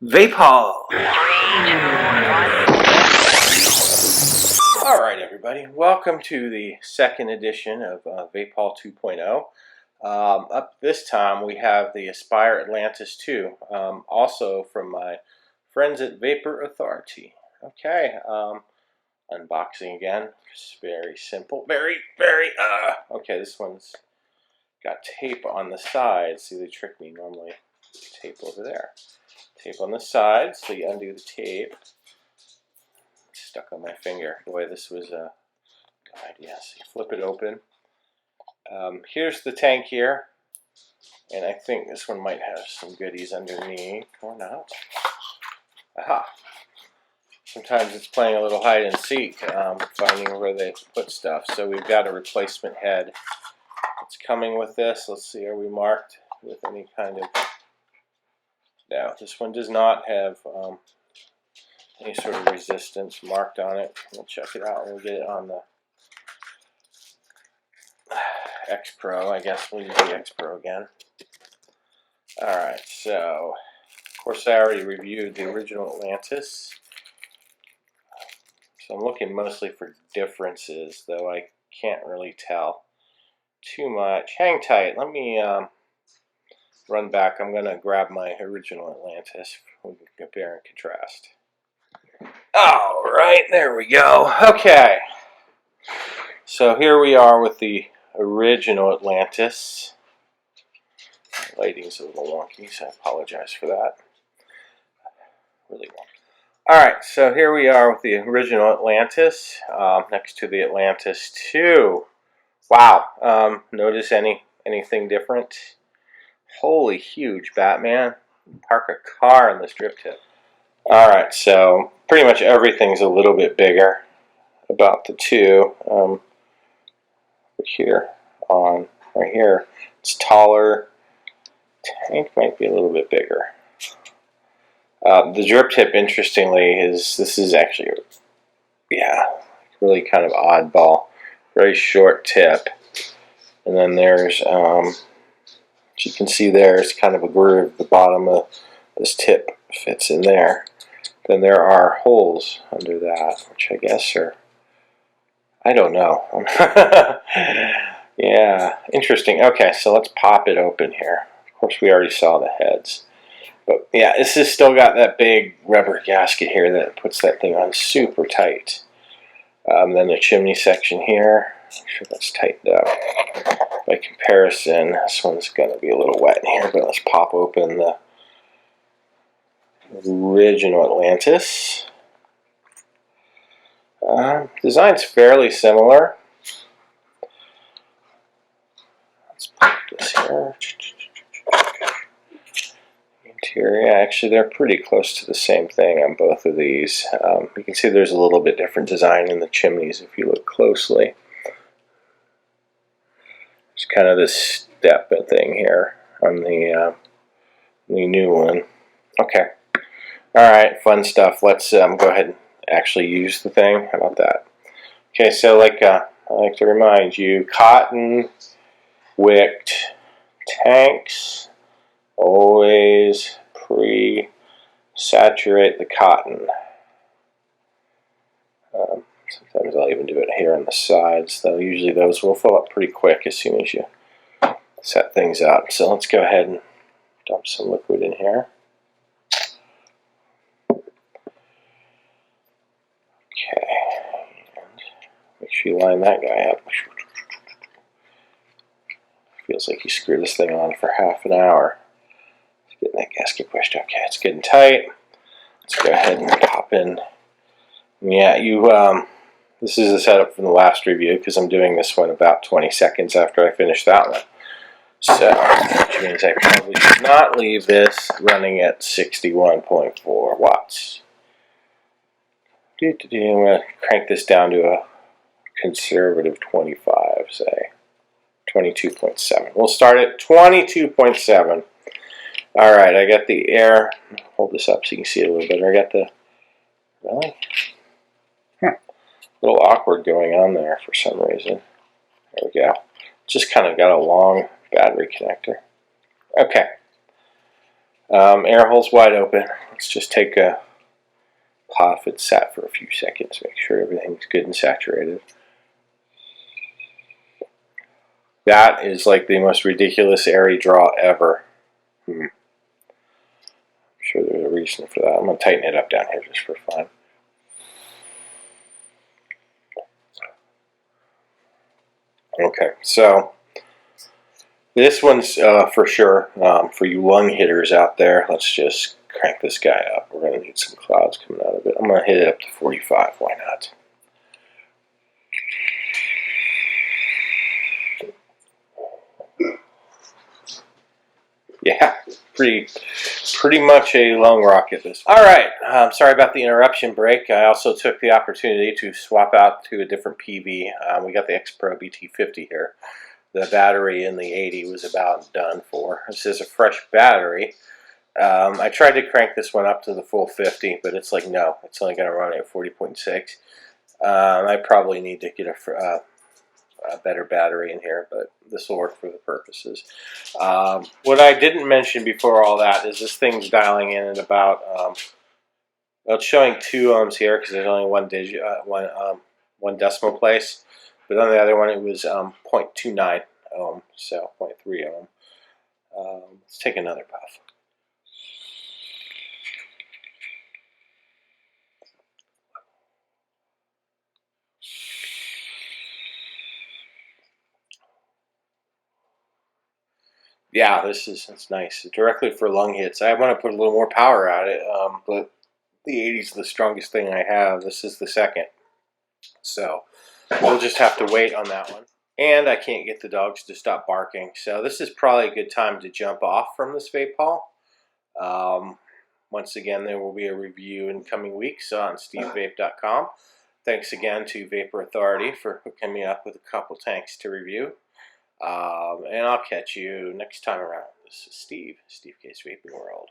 VapeHaul. Alright everybody, welcome to the second edition of VapeHaul 2.0. Up this time we have the Aspire Atlantis 2, also from my friends at Vapor Authority. Okay, unboxing again. It's very simple, very, okay, this one's got tape on the sides. See, they trick me normally. Tape over there. Tape on the sides, so you undo the tape. It's stuck on my finger. Boy, this was a good idea. So you flip it open. Here's the tank here, and I think this one might have some goodies underneath, or not. Aha! Sometimes it's playing a little hide and seek, finding where they put stuff. So we've got a replacement head. It's coming with this. Let's see, are we marked with any kind of... No, this one does not have any sort of resistance marked on it. We'll check it out. We'll get it on the X Pro. I guess we'll use the X Pro again. Alright, so of course I already reviewed the original Atlantis. So I'm looking mostly for differences, though I can't really tell too much. Hang tight. Let me run back. I'm going to grab my original Atlantis. We can compare and contrast. Alright, there we go. Okay. So here we are with the original Atlantis. The lighting's a little wonky, so I apologize for that. Really wonky. Alright, so here we are with the original Atlantis, next to the Atlantis 2. Wow, notice anything different? Holy huge Batman. Park a car in this drip tip. Alright, so pretty much everything's a little bit bigger about the two. Here, right here, it's taller. Tank might be a little bit bigger. The drip tip, interestingly, this is actually, yeah, really kind of oddball. Very short tip. And then there's, as you can see there's kind of a groove. The bottom of this tip fits in there. Then there are holes under that, which I guess are, I don't know. Yeah, interesting. Okay, so let's pop it open here. Of course, we already saw the heads. But yeah, this has still got that big rubber gasket here that puts that thing on super tight. Then the chimney section here, make sure that's tightened up. By comparison, this one's going to be a little wet in here, but let's pop open the original Atlantis. Design's fairly similar. Let's pop this here. Interior, actually they're pretty close to the same thing on both of these. You can see there's a little bit different design in the chimneys if you look closely. It's kind of this step thing here on the new one. Okay. Alright, fun stuff. Let's go ahead and actually use the thing. How about that? Okay, so I like to remind you, cotton wicked tanks always pre-saturate the cotton. Sometimes I'll even do it here on the sides, though usually those will fill up pretty quick as soon as you set things up. So let's go ahead and dump some liquid in here. Okay, and make sure you line that guy up. Feels like you screw this thing on for half an hour. Getting that gasket pushed. Okay, it's getting tight. Let's go ahead and pop in. Yeah, this is the setup from the last review because I'm doing this one about 20 seconds after I finish that one. So, which means I probably should not leave this running at 61.4 watts. I'm going to crank this down to a conservative 25, say. 22.7. We'll start at 22.7. Alright, I got the air. Hold this up so you can see it a little better. I got the... Really? A little awkward going on there for some reason. There we go. Just kind of got a long battery connector. Okay. Air hole's wide open. Let's just take a puff. It's sat for a few seconds. Make sure everything's good and saturated. That is like the most ridiculous airy draw ever. I'm sure there's a reason for that. I'm going to tighten it up down here just for fun. Okay, so this one's for sure for you lung hitters out there. Let's just crank this guy up. We're going to need some clouds coming out of it. I'm going to hit it up to 45. Why not? Yeah, pretty much a lung rocket this one. All right, sorry about the interruption break. I also took the opportunity to swap out to a different PV. We got the X Pro BT50 here. The battery in the 80 was about done for. This is a fresh battery. I tried to crank this one up to the full 50, but it's like, no, it's only going to run at 40.6. I probably need to get a better battery in here, but this will work for the purposes. What I didn't mention before all that is this thing's dialing in at about, well, it's showing 2 ohms here because there's only one digit, one decimal place, but on the other one it was 0.29 ohm, so 0.3 ohm. Let's take another puff. Yeah, it's nice. Directly for lung hits. I want to put a little more power at it, but the 80 is the strongest thing I have. This is the second. So we'll just have to wait on that one. And I can't get the dogs to stop barking. So this is probably a good time to jump off from this VapeHaul. Once again, there will be a review in coming weeks on stevevape.com. Thanks again to Vapor Authority for hooking me up with a couple tanks to review. And I'll catch you next time around. This is Steve K's Vaping World.